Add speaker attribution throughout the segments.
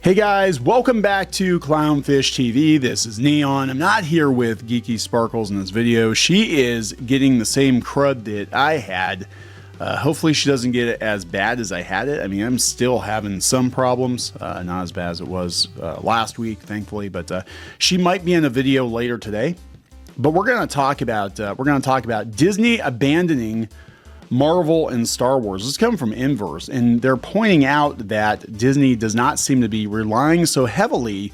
Speaker 1: Hey guys, welcome back to Clownfish TV. This is Kneon. I'm not here with Geeky Sparkles in this video. She is getting the same crud that I had. Hopefully she doesn't get it as bad as I had it. I mean, I'm still having some problems, not as bad as it was last week, thankfully. But she might be in a video later today. But we're going to talk about Disney abandoning Marvel and Star Wars. This is coming from Inverse, and they're pointing out that Disney does not seem to be relying so heavily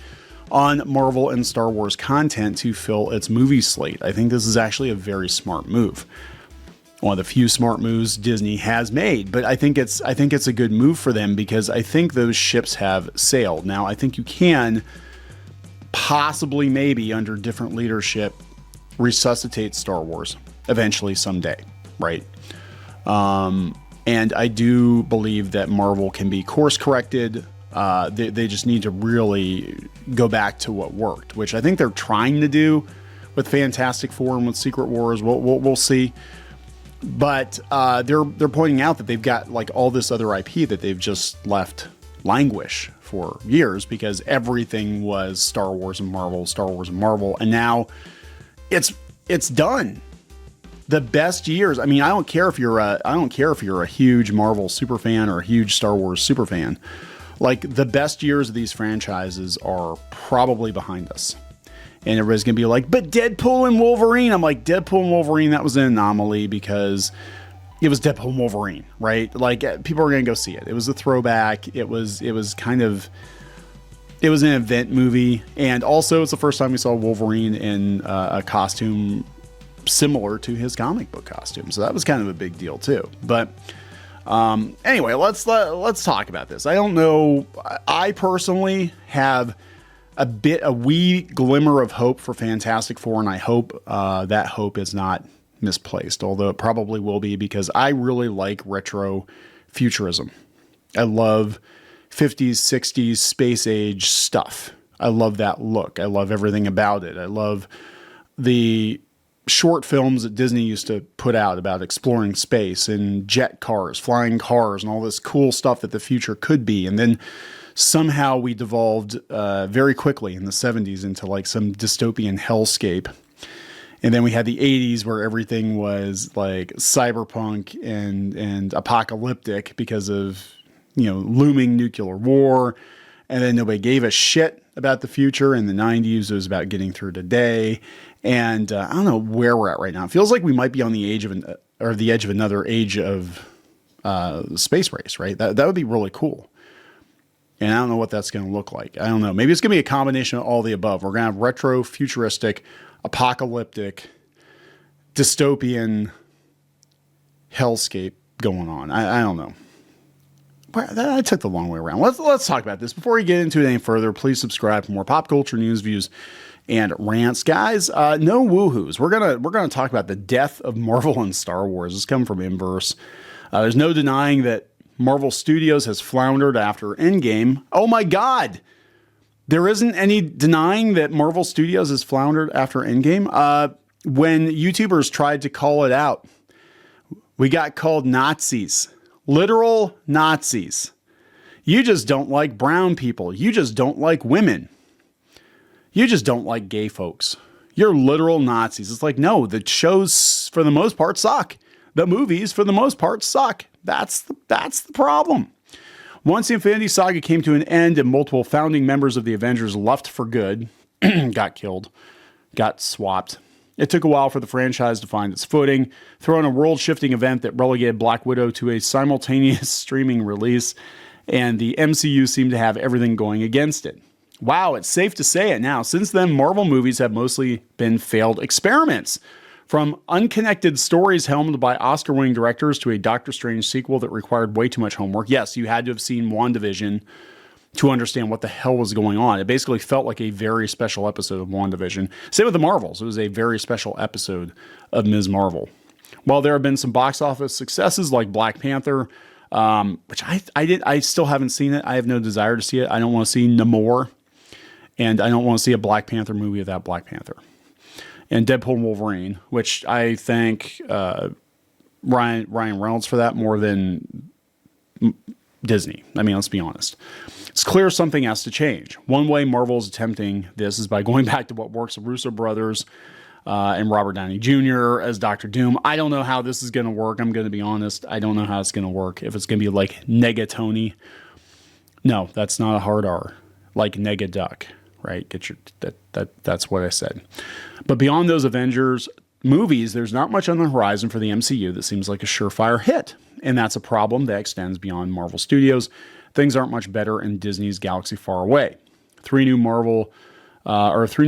Speaker 1: on Marvel and Star Wars content to fill its movie slate. I think this is actually a very smart move. One of the few smart moves Disney has made, but I think it's a good move for them because I think those ships have sailed. Now, I think you can possibly, maybe under different leadership, resuscitate Star Wars eventually someday, right? And I do believe that Marvel can be course corrected. They just need to really go back to what worked, which I think they're trying to do with Fantastic Four and with Secret Wars. We'll see. But they're pointing out that they've got like all this other IP that they've just left languish for years because everything was Star Wars and Marvel, and now it's done. The best years. I mean, I don't care if you're a huge Marvel superfan or a huge Star Wars superfan. Like, the best years of these franchises are probably behind us. And everybody's gonna be like, but Deadpool and Wolverine. I'm like, Deadpool and Wolverine, that was an anomaly because it was Deadpool and Wolverine, right? Like, people are gonna go see it. It was a throwback. It was an event movie, and also it's the first time we saw Wolverine in a costume similar to his comic book costume, so that was kind of a big deal too. But anyway, let's talk about this. I don't know. I personally have a wee glimmer of hope for Fantastic Four, and I hope that hope is not misplaced, although it probably will be because I really like retro futurism. I love 50s, 60s space age stuff. I love that look. I love everything about it. I love the short films that Disney used to put out about exploring space and jet cars, flying cars, and all this cool stuff that the future could be. And then somehow we devolved very quickly in the 70s into like some dystopian hellscape. And then we had the 80s where everything was like cyberpunk and apocalyptic because of, looming nuclear war. And then nobody gave a shit about the future. In the 90s, it was about getting through today. And I don't know where we're at right now. It feels like we might be on the edge of another age of space race, right? That would be really cool. And I don't know what that's going to look like. I don't know. Maybe it's going to be a combination of all the above. We're going to have retro, futuristic, apocalyptic, dystopian hellscape going on. I don't know. I took the long way around. Let's talk about this. Before we get into it any further, please subscribe for more pop culture news, views, and rants. Guys, no woohoos. We're gonna talk about the death of Marvel and Star Wars. This is coming from Inverse. There's no denying that Marvel Studios has floundered after Endgame. Oh my God! There isn't any denying that Marvel Studios has floundered after Endgame. When YouTubers tried to call it out, we got called Nazis. Literal Nazis. You just don't like brown people. You just don't like women. You just don't like gay folks. You're literal Nazis. It's like, no, the shows for the most part suck. The movies for the most part suck. That's the problem. Once the Infinity Saga came to an end and multiple founding members of the Avengers left for good, got killed, got swapped, it took a while for the franchise to find its footing, throw in a world-shifting event that relegated Black Widow to a simultaneous streaming release, and the MCU seemed to have everything going against it. Wow, it's safe to say it now. Since then, Marvel movies have mostly been failed experiments. From unconnected stories helmed by Oscar-winning directors to a Doctor Strange sequel that required way too much homework. Yes, you had to have seen WandaVision to understand what the hell was going on. It basically felt like a very special episode of WandaVision. Same with the Marvels. It was a very special episode of Ms. Marvel. While there have been some box office successes like Black Panther, which I still haven't seen it. I have no desire to see it. I don't want to see Namor, and I don't want to see a Black Panther movie without Black Panther. And Deadpool and Wolverine, which I thank Ryan Reynolds for that more than Disney. I mean, let's be honest. It's clear something has to change. One way Marvel is attempting this is by going back to what works, the Russo brothers and Robert Downey Jr. as Dr. Doom. I don't know how this is going to work. I'm going to be honest. I don't know how it's going to work. If it's going to be like Negatony. No, that's not a hard R. Like Negaduck, right? That's what I said. But beyond those Avengers movies, there's not much on the horizon for the MCU that seems like a surefire hit. And that's a problem that extends beyond Marvel Studios. Things aren't much better in Disney's galaxy far away. Three new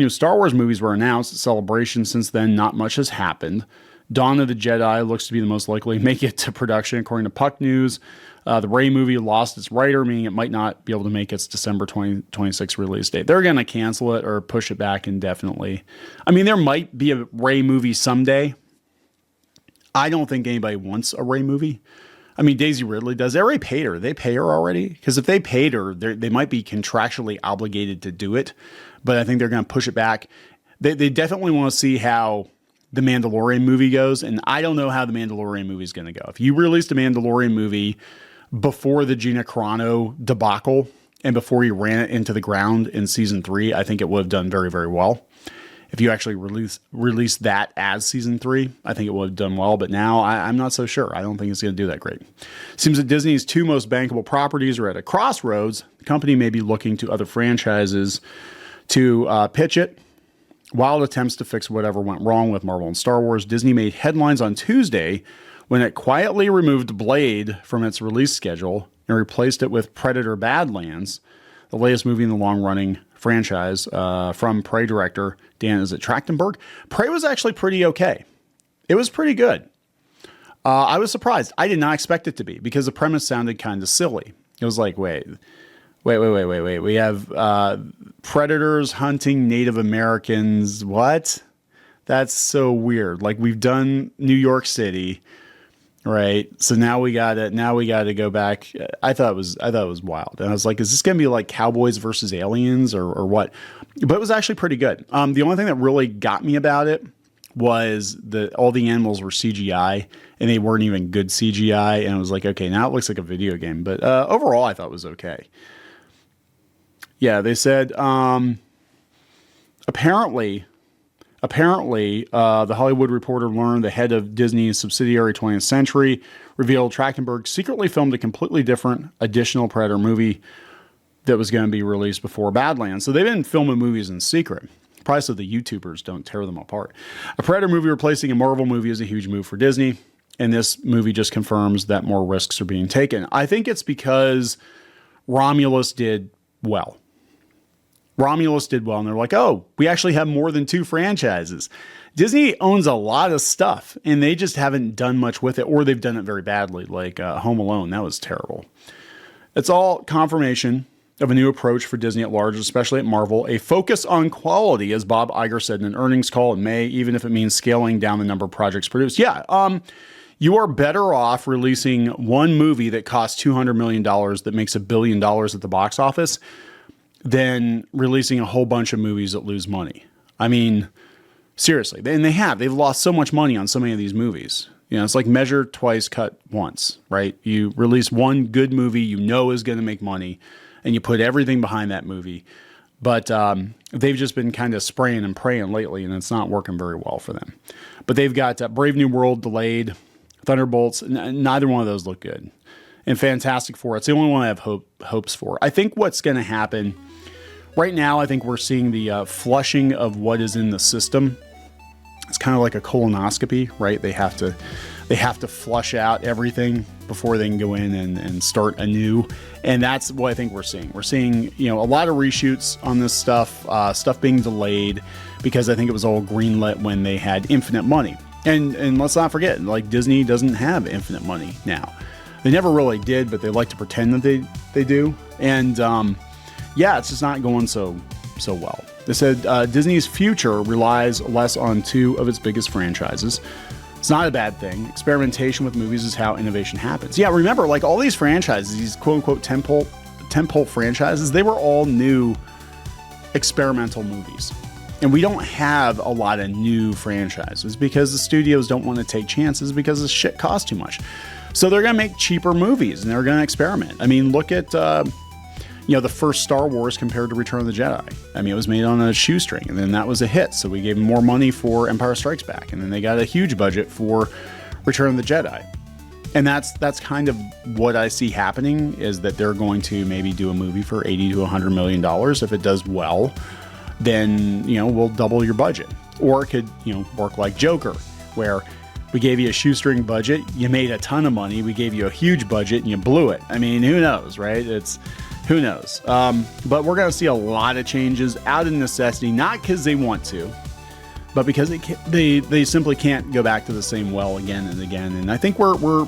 Speaker 1: Star Wars movies were announced at Celebration. Since then, not much has happened. Dawn of the Jedi looks to be the most likely to make it to production, according to Puck News. The Rey movie lost its writer, meaning it might not be able to make its December 2026 release date. They're going to cancel it or push it back indefinitely. I mean, there might be a Rey movie someday. I don't think anybody wants a Rey movie. I mean, Daisy Ridley does. They already paid her. They pay her already? Because if they paid her, they might be contractually obligated to do it. But I think they're going to push it back. They definitely want to see how the Mandalorian movie goes. And I don't know how the Mandalorian movie is going to go. If you released a Mandalorian movie before the Gina Carano debacle and before you ran it into the ground in season 3, I think it would have done very, very well. If you actually release that as season 3, I think it would have done well. But now I'm not so sure. I don't think it's going to do that great. Seems that Disney's two most bankable properties are at a crossroads. The company may be looking to other franchises to pitch it. Wild attempts to fix whatever went wrong with Marvel and Star Wars. Disney made headlines on Tuesday when it quietly removed Blade from its release schedule and replaced it with Predator Badlands, the latest movie in the long-running franchise from Prey director Dan Trachtenberg. Prey was actually pretty okay. It was pretty good. I was surprised. I did not expect it to be because the premise sounded kind of silly. It was like, wait. We have predators hunting Native Americans. What? That's so weird. Like, we've done New York City, right? So now we gotta go back. I thought it was wild. And I was like, is this gonna be like Cowboys versus Aliens or what? But it was actually pretty good. The only thing that really got me about it was all the animals were CGI and they weren't even good CGI. And I was like, okay, now it looks like a video game. But overall, I thought it was okay. Yeah, they said apparently, the Hollywood Reporter learned the head of Disney's subsidiary 20th Century revealed Trachtenberg secretly filmed a completely different additional Predator movie that was going to be released before Badlands. So they've been filming movies in secret. Probably so the YouTubers don't tear them apart. A Predator movie replacing a Marvel movie is a huge move for Disney, and this movie just confirms that more risks are being taken. I think it's because Romulus did well. And they're like, oh, we actually have more than 2 franchises. Disney owns a lot of stuff, and they just haven't done much with it, or they've done it very badly, like Home Alone. That was terrible. It's all confirmation of a new approach for Disney at large, especially at Marvel, a focus on quality, as Bob Iger said in an earnings call in May, even if it means scaling down the number of projects produced. Yeah, you are better off releasing one movie that costs $200 million that makes $1 billion at the box office than releasing a whole bunch of movies that lose money. I mean, seriously. And they've lost so much money on so many of these movies. You know, it's like measure twice, cut once, right? You release one good movie you know is going to make money, and you put everything behind that movie. But they've just been kind of spraying and praying lately, and it's not working very well for them. But they've got Brave New World delayed, Thunderbolts, neither one of those look good. And Fantastic Four, it's the only one I have hopes for. I think what's going to happen right now, I think we're seeing the flushing of what is in the system. It's kind of like a colonoscopy, right? They have to flush out everything before they can go in and start anew. And that's what I think we're seeing. We're seeing, a lot of reshoots on this stuff being delayed because I think it was all greenlit when they had infinite money. And let's not forget, like, Disney doesn't have infinite money now. They never really did, but they like to pretend that they do. And it's just not going so well. They said Disney's future relies less on 2 of its biggest franchises. It's not a bad thing. Experimentation with movies is how innovation happens. Yeah, remember, like, all these franchises, these quote-unquote tentpole franchises, they were all new experimental movies. And we don't have a lot of new franchises because the studios don't want to take chances because the shit costs too much. So they're going to make cheaper movies and they're going to experiment. I mean, look at, the first Star Wars compared to Return of the Jedi. I mean, it was made on a shoestring, and then that was a hit. So we gave them more money for Empire Strikes Back, and then they got a huge budget for Return of the Jedi. And that's kind of what I see happening, is that they're going to maybe do a movie for $80 to $100 million. If it does well, then, we'll double your budget. Or it could, work like Joker, where we gave you a shoestring budget, you made a ton of money, we gave you a huge budget, and you blew it. I mean, who knows, right? Who knows? But we're going to see a lot of changes out of necessity, not because they want to, but because they simply can't go back to the same well again and again. And I think we're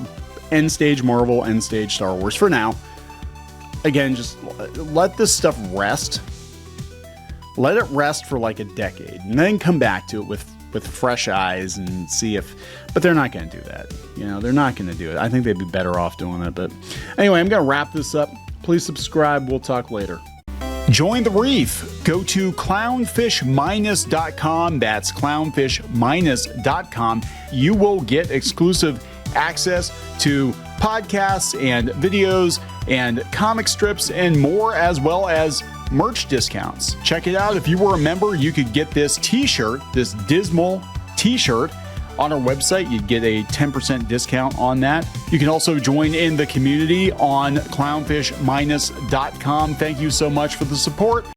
Speaker 1: end stage Marvel, end stage Star Wars for now. Again, just let this stuff rest. Let it rest for like a decade, and then come back to it with fresh eyes and see if. But they're not going to do that. They're not going to do it. I think they'd be better off doing it. But anyway, I'm going to wrap this up. Please subscribe. We'll talk later. Join the reef. Go to clownfish-.com. That's clownfish-.com. You will get exclusive access to podcasts and videos and comic strips and more, as well as merch discounts. Check it out. If you were a member, you could get this t-shirt, this dismal t-shirt on our website. You'd get a 10% discount on that. You can also join in the community on clownfish-.com. Thank you so much for the support.